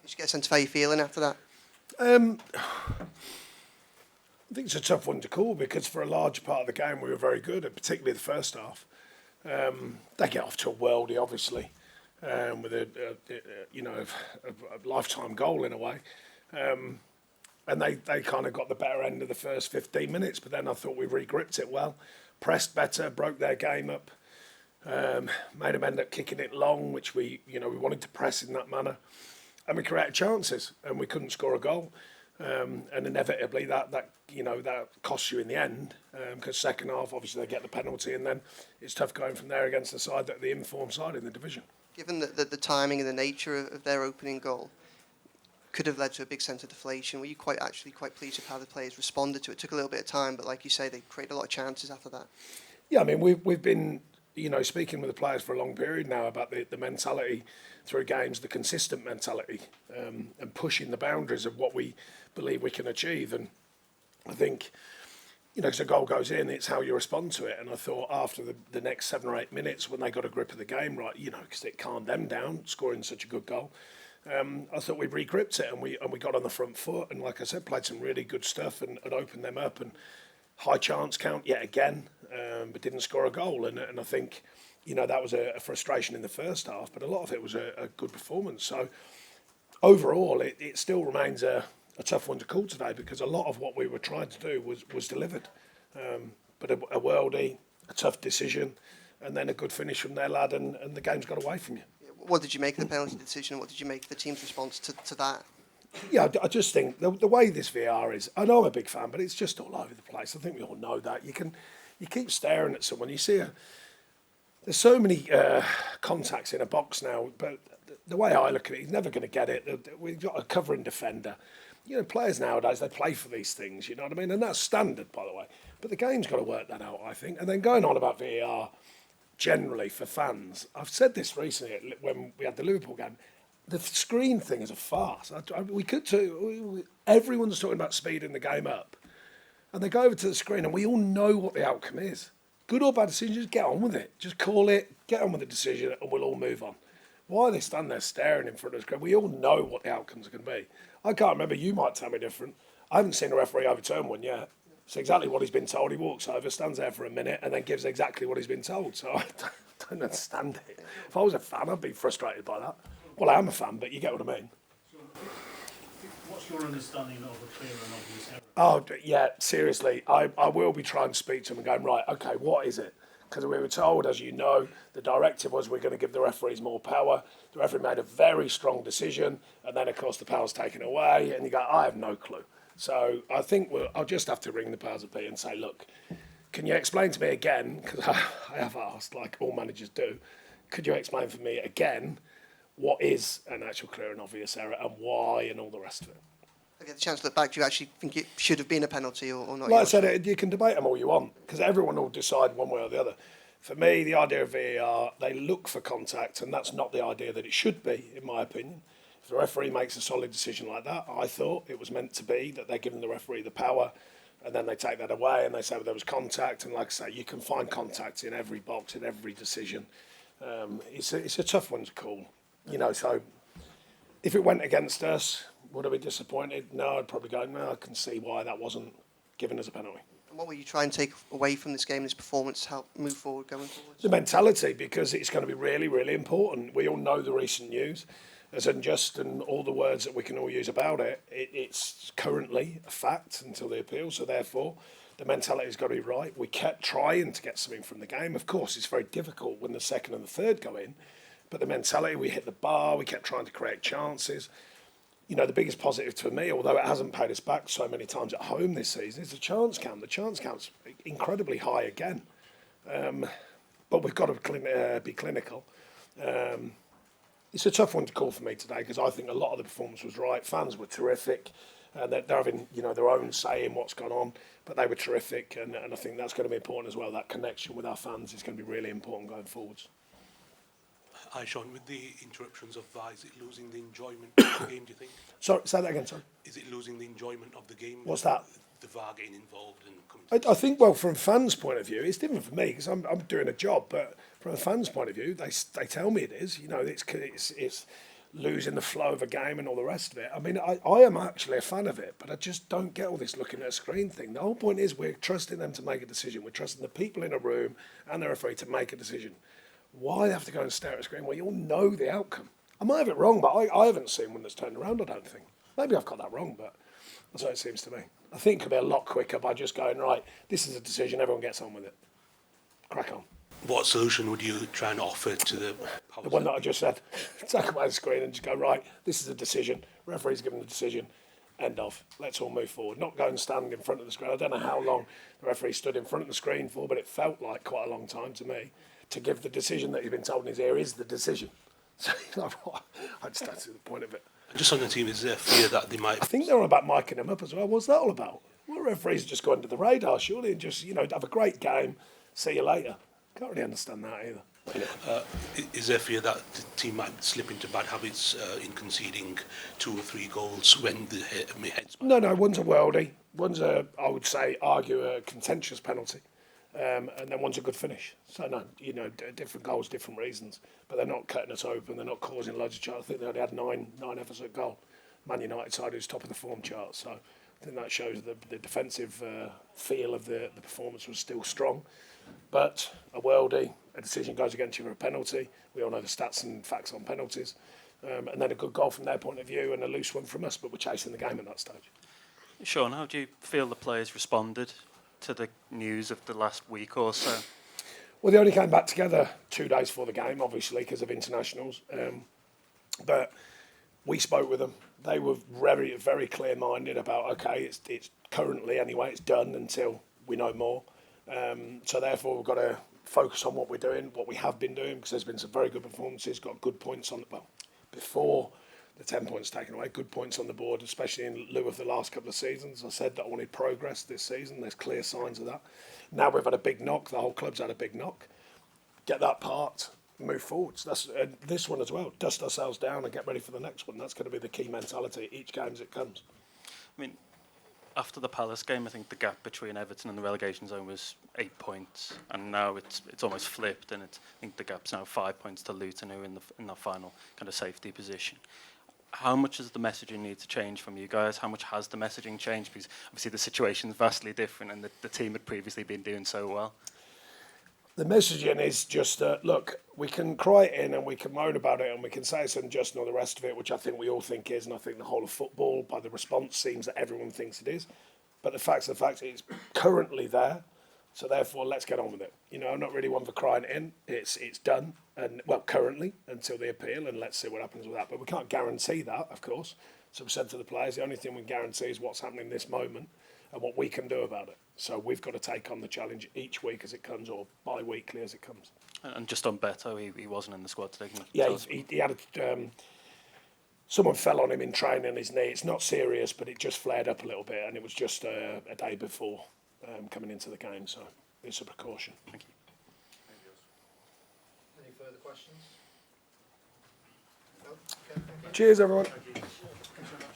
Did you get a sense of how you're feeling after that? I think it's a tough one to call because for a large part of the game we were very good, and particularly the first half. They get off to a worldie, obviously, with a lifetime goal in a way. And they kind of got the better end of the first 15 minutes, but then I thought we regripped it well, pressed better, broke their game up, made them end up kicking it long, which we wanted to press in that manner, and we created chances, and we couldn't score a goal, and inevitably that costs you in the end, because second half obviously they get the penalty, and then it's tough going from there against the informed side in the division. Given the timing and the nature of their opening goal, could have led to a big sense of deflation. Were you quite pleased with how the players responded to it? It took a little bit of time, but like you say, they created a lot of chances after that. Yeah, I mean, we've been, speaking with the players for a long period now about the mentality through games, the consistent mentality, and pushing the boundaries of what we believe we can achieve. And I think, as a goal goes in, it's how you respond to it. And I thought after the next 7 or 8 minutes, when they got a grip of the game, right, because it calmed them down, scoring such a good goal, I thought we regripped it and we got on the front foot, and like I said, played some really good stuff and opened them up, and high chance count yet again, but didn't score a goal, and I think that was a frustration in the first half, but a lot of it was a good performance. So overall it still remains a tough one to call today, because a lot of what we were trying to do was delivered, but a worldie, a tough decision, and then a good finish from their lad, and the game's got away from you. What did you make of the penalty decision? What did you make of the team's response to that? Yeah, I just think the way this VAR is, I know I'm a big fan, but it's just all over the place. I think we all know that. You keep staring at someone, you see there's so many contacts in a box now, but the way I look at it, he's never going to get it. We've got a covering defender. Players nowadays, they play for these things, you know what I mean? And that's standard, by the way. But the game's got to work that out, I think. And then going on about VAR, generally for fans, I've said this recently when we had the Liverpool game, the screen thing is a farce. Everyone's talking about speeding the game up, and they go over to the screen, and we all know what the outcome is. Good or bad decision, just get on with it. Just call it, get on with the decision, and we'll all move on. Why are they standing there staring in front of the screen? We all know what the outcomes are going to be. I can't remember, you might tell me different. I haven't seen a referee overturn one yet. It's exactly what he's been told. He walks over, stands there for a minute, and then gives exactly what he's been told. So I don't understand it. If I was a fan, I'd be frustrated by that. Well, I am a fan, but you get what I mean. What's your understanding of a clear and obvious error? Oh, yeah, seriously. I will be trying to speak to him and going, right, okay, what is it? Because we were told, as you know, the directive was we're going to give the referees more power. The referee made a very strong decision, and then, of course, the power's taken away, and you go, I have no clue. So I think I'll just have to ring the powers that be and say, look, can you explain to me again, because I have asked, like all managers do, could you explain for me again what is an actual clear and obvious error and why and all the rest of it? Have you had the chance to look back? Do you actually think it should have been a penalty or not? Like I said, you can debate them all you want, because everyone will decide one way or the other. For me, the idea of VAR, they look for contact, and that's not the idea that it should be, in my opinion. If the referee makes a solid decision like that, I thought it was meant to be that they're giving the referee the power, and then they take that away and they say, well, there was contact. And like I say, you can find contact in every box, in every decision. It's a tough one to call, so if it went against us, would I be disappointed? No, I'd probably go, no, I can see why that wasn't given as a penalty. And what will you try and take away from this game, this performance, to help move forward, going forward? The mentality, because it's going to be really, really important. We all know the recent news. As unjust and all the words that we can all use about it, it's currently a fact until the appeal. So therefore, the mentality's got to be right. We kept trying to get something from the game. Of course, it's very difficult when the second and the third go in. But the mentality, we hit the bar. We kept trying to create chances. The biggest positive for me, although it hasn't paid us back so many times at home this season, is the chance count. The chance count's incredibly high again. But we've got to be clinical. It's a tough one to call for me today, because I think a lot of the performance was right. Fans were terrific. They're having their own say in what's gone on, but they were terrific, and I think that's going to be important as well. That connection with our fans is going to be really important going forwards. Hi, Sean. With the interruptions of VAR, is it losing the enjoyment of the game, do you think? Sorry, say that again, sorry. Is it losing the enjoyment of the game? What's that? The VAR getting involved and I think, well, from fans' point of view, it's different for me, because I'm doing a job, but from a fan's point of view, they tell me it is. It's losing the flow of a game and all the rest of it. I mean, I am actually a fan of it, but I just don't get all this looking at a screen thing. The whole point is we're trusting them to make a decision. We're trusting the people in a room and the referee to make a decision. Why have to go and stare at a screen where you all know the outcome? I might have it wrong, but I haven't seen one that's turned around, I don't think. Maybe I've got that wrong, but that's what it seems to me. I think it could be a lot quicker by just going, right, this is a decision, everyone gets on with it. Crack on. What solution would you try and offer to the The one that I just said. Take away the screen and just go, right, this is a decision. Referee's given the decision. End of. Let's all move forward. Not go and stand in front of the screen. I don't know how long the referee stood in front of the screen for, but it felt like quite a long time to me to give the decision that he's been told in his ear is the decision. So I just don't see the point of it. Just on the team, is there fear that they might... I think they're all about miking him up as well. What's that all about? Well, referees just go under the radar, surely, and just, have a great game. See you later. Can't really understand that either. Is there fear that the team might slip into bad habits in conceding 2 or 3 goals when the heads... No, one's a worldie. One's I would say, argue a contentious penalty. And then one's a good finish. So, no, different goals, different reasons. But they're not cutting us open. They're not causing loads of charge. I think they only had nine efforts at goal. Man United side who's top of the form chart. So I think that shows the defensive feel of the performance was still strong. But a worldie, a decision goes against you for a penalty. We all know the stats and facts on penalties. And then a good goal from their point of view and a loose one from us, but we're chasing the game at that stage. Sean, how do you feel the players responded to the news of the last week or so? Well, they only came back together 2 days before the game, obviously, because of internationals. But we spoke with them. They were very, very clear-minded about, okay, it's currently, anyway, it's done until we know more. So therefore, we've got to focus on what we're doing, what we have been doing, because there's been some very good performances, got good points on before the 10 points taken away, good points on the board, especially in lieu of the last couple of seasons. I said that I wanted progress this season. There's clear signs of that. Now we've had a big knock. The whole club's had a big knock. Get that part, move forwards. That's this one as well. Dust ourselves down and get ready for the next one. That's going to be the key mentality each game as it comes. I mean, after the Palace game, I think the gap between Everton and the relegation zone was 8 points, and now it's almost flipped, and I think the gap's now 5 points to Luton, who are in the final kind of safety position. How much does the messaging need to change from you guys? How much has the messaging changed? Because obviously the situation is vastly different, and the team had previously been doing so well. The messaging is just, look, we can cry it in and we can moan about it and we can say it's unjust and all the rest of it, which I think we all think is, and I think the whole of football, by the response, seems that everyone thinks it is. But the fact's the fact, it's currently there, so therefore let's get on with it. I'm not really one for crying it in. It's done, and well, currently, until the appeal, and let's see what happens with that. But we can't guarantee that, of course. So we said to the players, the only thing we can guarantee is what's happening this moment and what we can do about it. So we've got to take on the challenge each week as it comes, or bi-weekly as it comes. And just on Beto, he wasn't in the squad today. Yeah, he had someone fell on him in training, his knee. It's not serious, but it just flared up a little bit, and it was just a day before coming into the game, so it's a precaution. Thank you. Any further questions? No? Okay, thank you. Cheers, everyone. Thank you. Thanks very much.